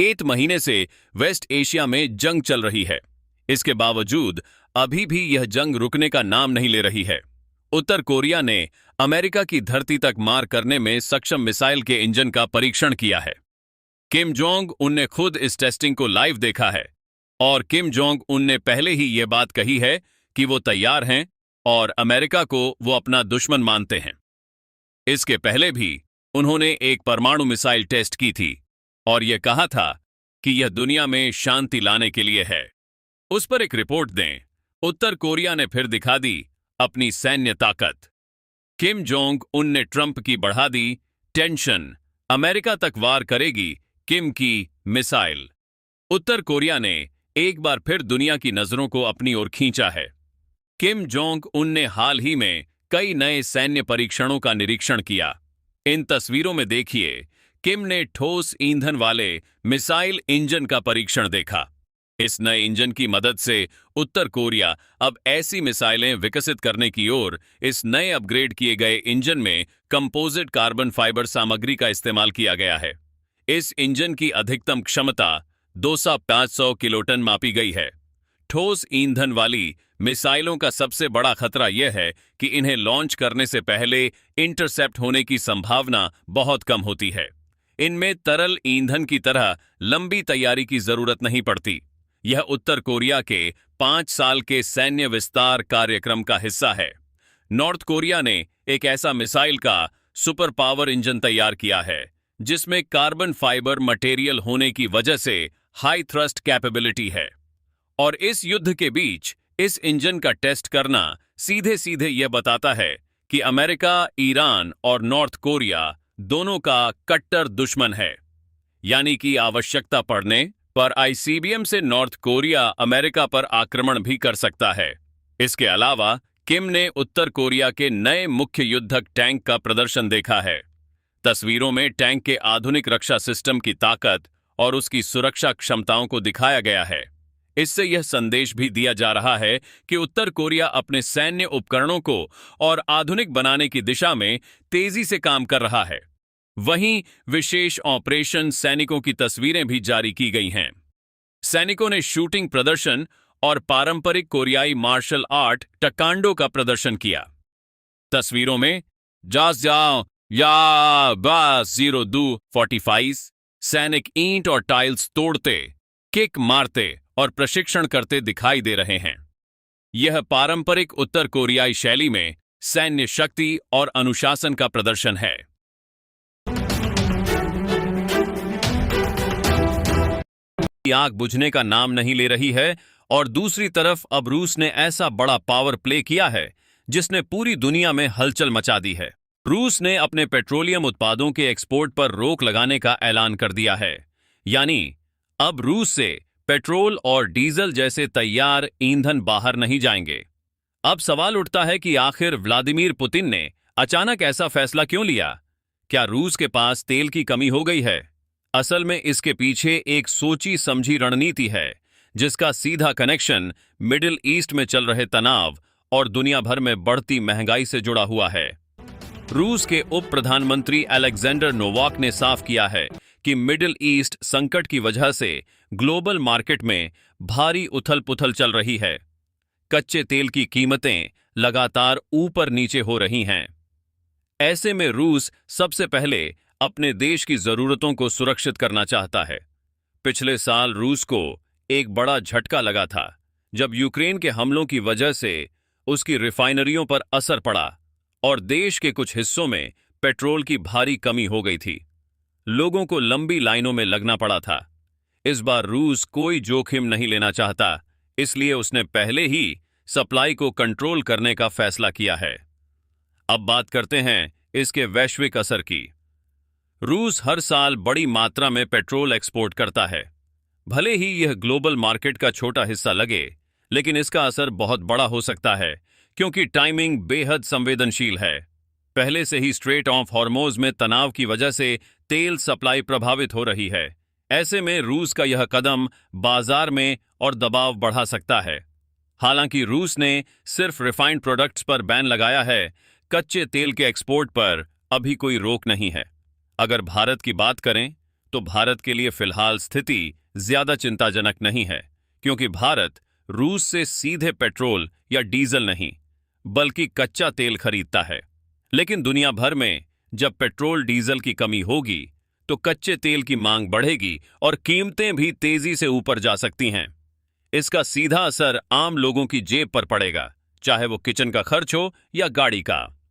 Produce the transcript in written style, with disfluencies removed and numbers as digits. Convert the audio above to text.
8 महीने से waste Asia में जंग चल रही है। इसके बावजूद अभी भी यह जंग रुकने का नाम नहीं ले रही है। उत्तर कोरिया ने अमेरिका की धरती तक मार करने में सक्षम मिसाइल के इंजन का परीक्षण किया है। किम जोंग उन ने खुद इस टेस्टिंग को लाइव देखा है और किम जोंग उन ने पहले ही यह बात कही है कि वो तैयार हैं और अमेरिका को वो अपना दुश्मन मानते हैं। इसके पहले भी उन्होंने एक परमाणु मिसाइल टेस्ट की थी और यह कहा था कि यह दुनिया में शांति लाने के लिए है। उस पर एक रिपोर्ट दें। उत्तर कोरिया ने फिर दिखा दी अपनी सैन्य ताकत। किम जोंग उन ने ट्रंप की बढ़ा दी टेंशन, अमेरिका तक वार करेगी किम की मिसाइल। उत्तर कोरिया ने एक बार फिर दुनिया की नजरों को अपनी ओर खींचा है। किम जोंग उन ने हाल ही में कई नए सैन्य परीक्षणों का निरीक्षण किया। इन तस्वीरों में देखिए, किम ने ठोस ईंधन वाले मिसाइल इंजन का परीक्षण देखा। इस नए इंजन की मदद से उत्तर कोरिया अब ऐसी मिसाइलें विकसित करने की ओर इस नए अपग्रेड किए गए इंजन में कंपोजिट कार्बन फाइबर सामग्री का इस्तेमाल किया गया है। इस इंजन की अधिकतम क्षमता 200-500 किलोटन मापी गई है। ठोस ईंधन वाली मिसाइलों का सबसे बड़ा खतरा यह है कि इन्हें लॉन्च करने से पहले इंटरसेप्ट होने की संभावना बहुत कम होती है। इनमें तरल ईंधन की तरह लंबी तैयारी की जरूरत नहीं पड़ती। यह उत्तर कोरिया के 5 साल के सैन्य विस्तार कार्यक्रम का हिस्सा है। नॉर्थ कोरिया ने एक ऐसा मिसाइल का सुपर पावर इंजन तैयार किया है जिसमें कार्बन फाइबर मटेरियल होने की वजह से हाई थ्रस्ट कैपेबिलिटी है। और इस युद्ध के बीच इस इंजन का टेस्ट करना सीधे सीधे यह बताता है कि अमेरिका, ईरान और नॉर्थ कोरिया दोनों का कट्टर दुश्मन है। यानी कि आवश्यकता पड़ने पर आईसीबीएम से नॉर्थ कोरिया अमेरिका पर आक्रमण भी कर सकता है। इसके अलावा किम ने उत्तर कोरिया के नए मुख्य युद्धक टैंक का प्रदर्शन देखा है। तस्वीरों में टैंक के आधुनिक रक्षा सिस्टम की ताकत और उसकी सुरक्षा क्षमताओं को दिखाया गया है। इससे यह संदेश भी दिया जा रहा है कि उत्तर कोरिया अपने सैन्य उपकरणों को और आधुनिक बनाने की दिशा में तेजी से काम कर रहा है। वहीं विशेष ऑपरेशन सैनिकों की तस्वीरें भी जारी की गई हैं। सैनिकों ने शूटिंग प्रदर्शन और पारंपरिक कोरियाई मार्शल आर्ट टकांडो का प्रदर्शन किया। तस्वीरों में जास जाओ या बस 0245 सैनिक ईंट और टाइल्स तोड़ते, किक मारते और प्रशिक्षण करते दिखाई दे रहे हैं। यह पारंपरिक उत्तर कोरियाई शैली में सैन्य शक्ति और अनुशासन का प्रदर्शन है। आग बुझने का नाम नहीं ले रही है और दूसरी तरफ अब रूस ने ऐसा बड़ा पावर प्ले किया है जिसने पूरी दुनिया में हलचल मचा दी है। रूस ने अपने पेट्रोलियम उत्पादों के एक्सपोर्ट पर रोक लगाने का ऐलान कर दिया है। यानी अब रूस से पेट्रोल और डीजल जैसे तैयार ईंधन बाहर नहीं जाएंगे। अब सवाल उठता है कि आखिर व्लादिमीर पुतिन ने अचानक ऐसा फैसला क्यों लिया? क्या रूस के पास तेल की कमी हो गई है? असल में इसके पीछे एक सोची समझी रणनीति है जिसका सीधा कनेक्शन मिडिल ईस्ट में चल रहे तनाव और दुनिया भर में बढ़ती महंगाई से जुड़ा हुआ है। रूस के उप प्रधानमंत्री अलेक्जेंडर नोवाक ने साफ किया है कि मिडिल ईस्ट संकट की वजह से ग्लोबल मार्केट में भारी उथल-पुथल चल रही है। कच्चे तेल की कीमतें लगातार ऊपर नीचे हो रही हैं। ऐसे में रूस सबसे पहले अपने देश की जरूरतों को सुरक्षित करना चाहता है। पिछले साल रूस को एक बड़ा झटका लगा था जब यूक्रेन के हमलों की वजह से उसकी रिफाइनरियों पर असर पड़ा और देश के कुछ हिस्सों में पेट्रोल की भारी कमी हो गई थी। लोगों को लंबी लाइनों में लगना पड़ा था। इस बार रूस कोई जोखिम नहीं लेना चाहता, इसलिए उसने पहले ही सप्लाई को कंट्रोल करने का फैसला किया है। अब बात करते हैं इसके वैश्विक असर की। रूस हर साल बड़ी मात्रा में पेट्रोल एक्सपोर्ट करता है। भले ही यह ग्लोबल मार्केट का छोटा हिस्सा लगे, लेकिन इसका असर बहुत बड़ा हो सकता है क्योंकि टाइमिंग बेहद संवेदनशील है। पहले से ही स्ट्रेट ऑफ हॉर्मोज में तनाव की वजह से तेल सप्लाई प्रभावित हो रही है। ऐसे में रूस का यह कदम बाजार में और दबाव बढ़ा सकता है। हालांकि रूस ने सिर्फ रिफाइंड प्रोडक्ट्स पर बैन लगाया है, कच्चे तेल के एक्सपोर्ट पर अभी कोई रोक नहीं है। अगर भारत की बात करें तो भारत के लिए फिलहाल स्थिति ज्यादा चिंताजनक नहीं है, क्योंकि भारत रूस से सीधे पेट्रोल या डीजल नहीं, बल्कि कच्चा तेल खरीदता है। लेकिन दुनिया भर में जब पेट्रोल डीजल की कमी होगी, तो कच्चे तेल की मांग बढ़ेगी और कीमतें भी तेजी से ऊपर जा सकती हैं। इसका सीधा असर आम लोगों की जेब पर पड़ेगा, चाहे वो किचन का खर्च हो या गाड़ी का।